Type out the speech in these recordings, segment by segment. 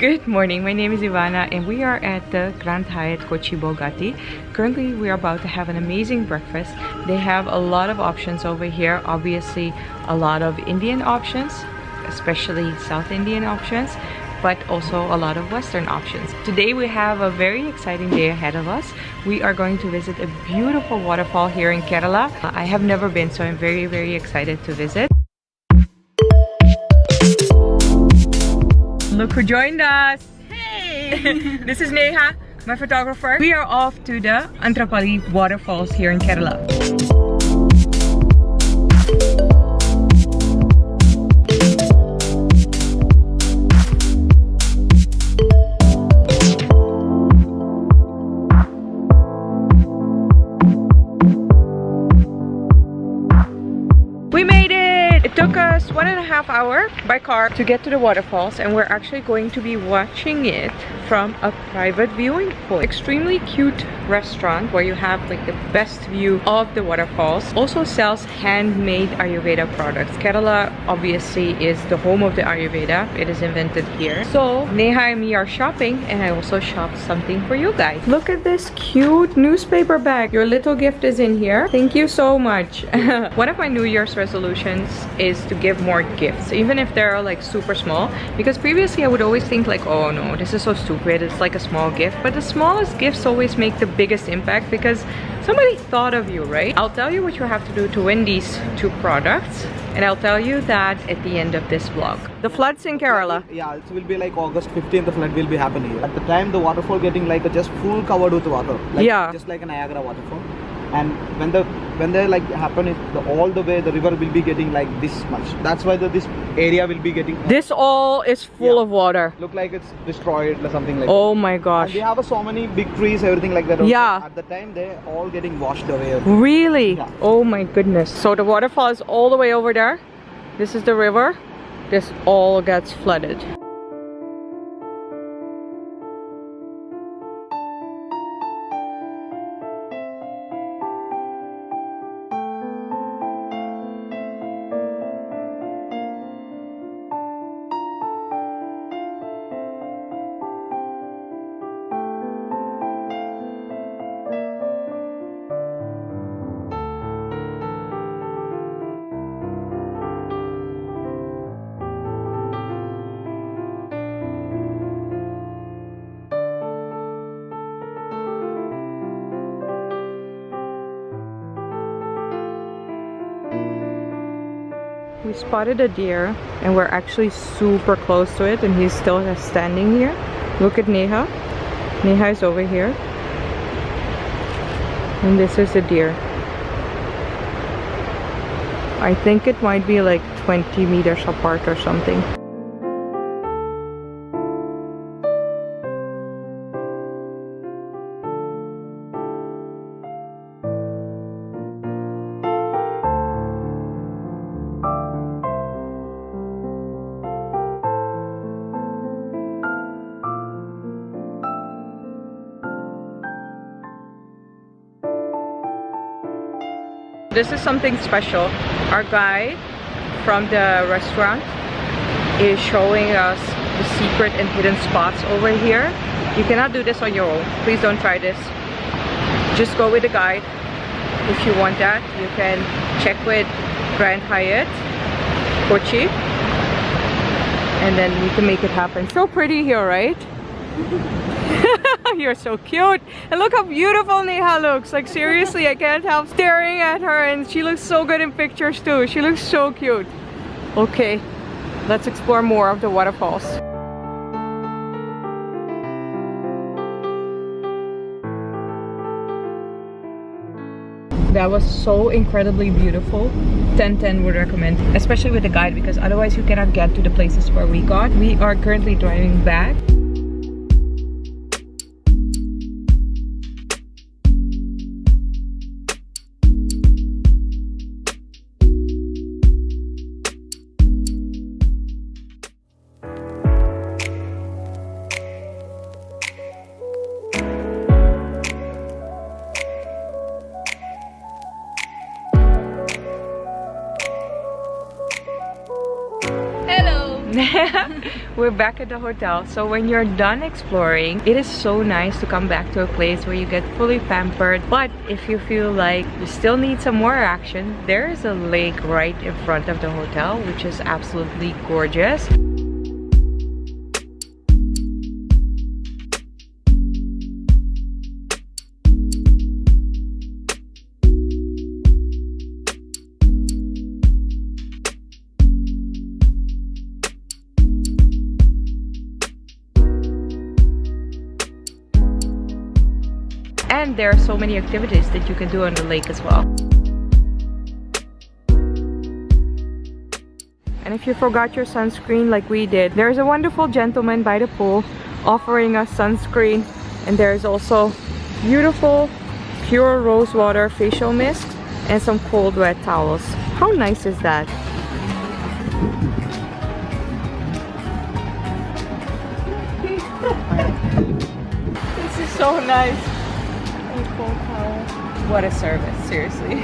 Good morning, my name is Ivana and we are at the Grand Hyatt Kochi Bogati. Currently we are about to have an amazing breakfast. They have a lot of options over here, obviously a lot of Indian options, especially South Indian options, but also a lot of Western options. Today we have a very exciting day ahead of us. We are going to visit a beautiful waterfall here in Kerala. I have never been, so I'm very excited to visit. Look who joined us! Hey! This is Neha, my photographer. We are off to the Antrapalli Waterfalls here in Kerala. We made it! It took us 1.5 hours by car to get to the waterfalls, and we're actually going to be watching it from a private viewing point. Extremely cute restaurant where you have like the best view of the waterfalls. Also sells handmade Ayurveda products. Kerala obviously is the home of the Ayurveda. It is invented here. So Neha and me are shopping, and I also shopped something for you guys. Look at this cute newspaper bag. Your little gift is in here. Thank you so much. One of my New Year's resolutions is to give more gifts, even if they're like super small, because previously I would always think like, oh no, this is so stupid, it's like a small gift. But the smallest gifts always make the biggest impact because somebody thought of you, right? I'll tell you what you have to do to win these 2 products, and I'll tell you that at the end of this vlog. The floods in Kerala. Yeah, it will be like August 15th, the flood will be happening here. At the time, the waterfall getting like just full covered with water. Like, yeah. Just like a Niagara waterfall. And when they like happen, all the way the river will be getting like this much. That's why this area will be getting. This all is full of water. Look like it's destroyed or something like that. Oh my gosh. And we have so many big trees, everything like that. Also. Yeah. At the time, they're all getting washed away. Really? Yeah. Oh my goodness. So the waterfall is all the way over there. This is the river. This all gets flooded. We spotted a deer and we're actually super close to it, and he's still standing here. Look at Neha. Neha is over here. And this is the deer. I think it might be like 20 meters apart or something. This is something special. Our guide from the restaurant is showing us the secret and hidden spots over here. You cannot do this on your own. Please don't try this. Just go with the guide. If you want that, you can check with Grand Hyatt Kochi, and then you can make it happen. So pretty here, right? You're so cute, and look how beautiful Neha looks. Like seriously, I can't help staring at her, and she looks so good in pictures too. She looks so cute. Okay, let's explore more of the waterfalls. That was so incredibly beautiful. 10/10 would recommend, especially with the guide, because otherwise you cannot get to the places where we got. We are currently driving back. we're back at the hotel. So when you're done exploring, it is so nice to come back to a place where you get fully pampered. But if you feel like you still need some more action, there is a lake right in front of the hotel, which is absolutely gorgeous. And there are so many activities that you can do on the lake as well. And if you forgot your sunscreen like we did, there's a wonderful gentleman by the pool offering us sunscreen. And there's also beautiful pure rose water facial mist and some cold wet towels. How nice is that? This is so nice. What a service, seriously.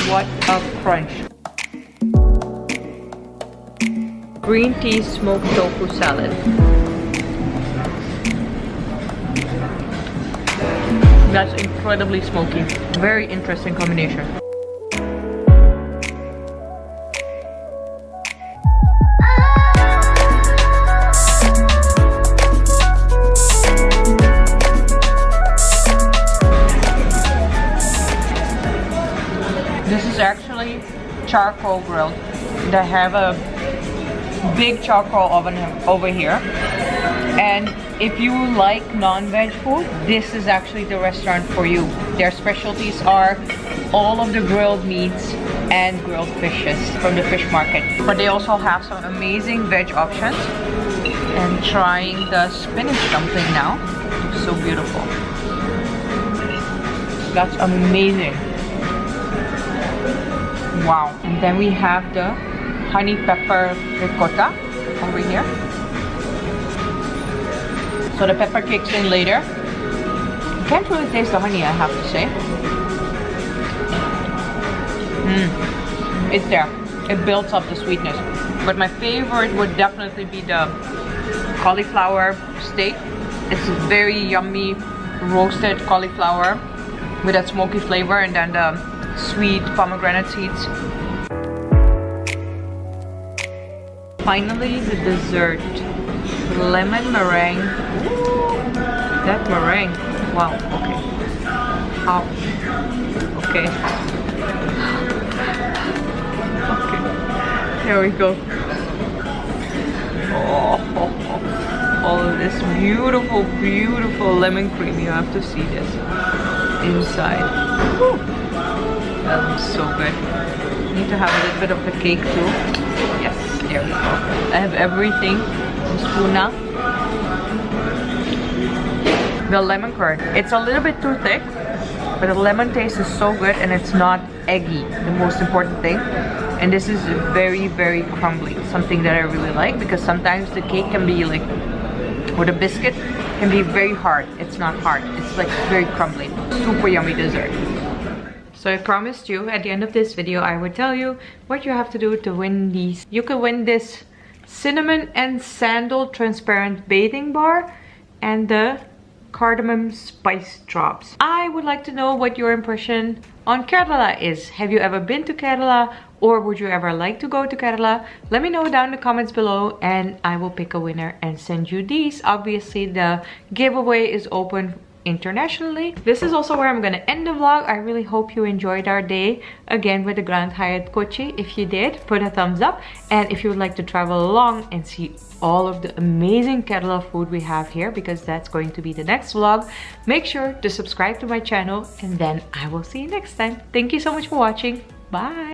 What a crunch. Green tea smoked tofu salad. That's incredibly smoky. Very interesting combination. This is actually charcoal grilled. They have a big charcoal oven over here. And if you like non-veg food, this is actually the restaurant for you. Their specialties are all of the grilled meats and grilled fishes from the fish market. But they also have some amazing veg options. And trying the spinach dumpling now. It's so beautiful. That's amazing. Wow. And then we have the honey pepper ricotta over here. So the pepper kicks in later. Can't really taste the honey, I have to say. It's there. It builds up the sweetness. But my favorite would definitely be the cauliflower steak. It's very yummy roasted cauliflower with that smoky flavor, and then the sweet pomegranate seeds. Finally, the dessert. Lemon meringue. Ooh, that meringue. Wow, okay. How? Okay. Okay. Here we go. All of this beautiful, beautiful lemon cream. You have to see this inside. Woo. That looks so good. Need to have a little bit of the cake too. Yes, there we go. I have everything. Spoon now. The lemon curd. It's a little bit too thick, but the lemon taste is so good, and it's not eggy. The most important thing. And this is very, very crumbly. Something that I really like, because sometimes the cake can be like, or the biscuit can be very hard. It's not hard. It's like very crumbly. Super yummy dessert. So I promised you at the end of this video I would tell you what you have to do to win these. You can win this cinnamon and sandal transparent bathing bar and the cardamom spice drops. I would like to know what your impression on Kerala is. Have you ever been to Kerala, or would you ever like to go to Kerala? Let me know down in the comments below, and I will pick a winner and send you these. Obviously the giveaway is open internationally. This is also where I'm gonna end the vlog. I really hope you enjoyed our day again with the Grand Hyatt Kochi. If you did, put a thumbs up, and if you would like to travel along and see all of the amazing kettle of food we have here, because that's going to be the next vlog, make sure to subscribe to my channel, and then I will see you next time. Thank you so much for watching. Bye.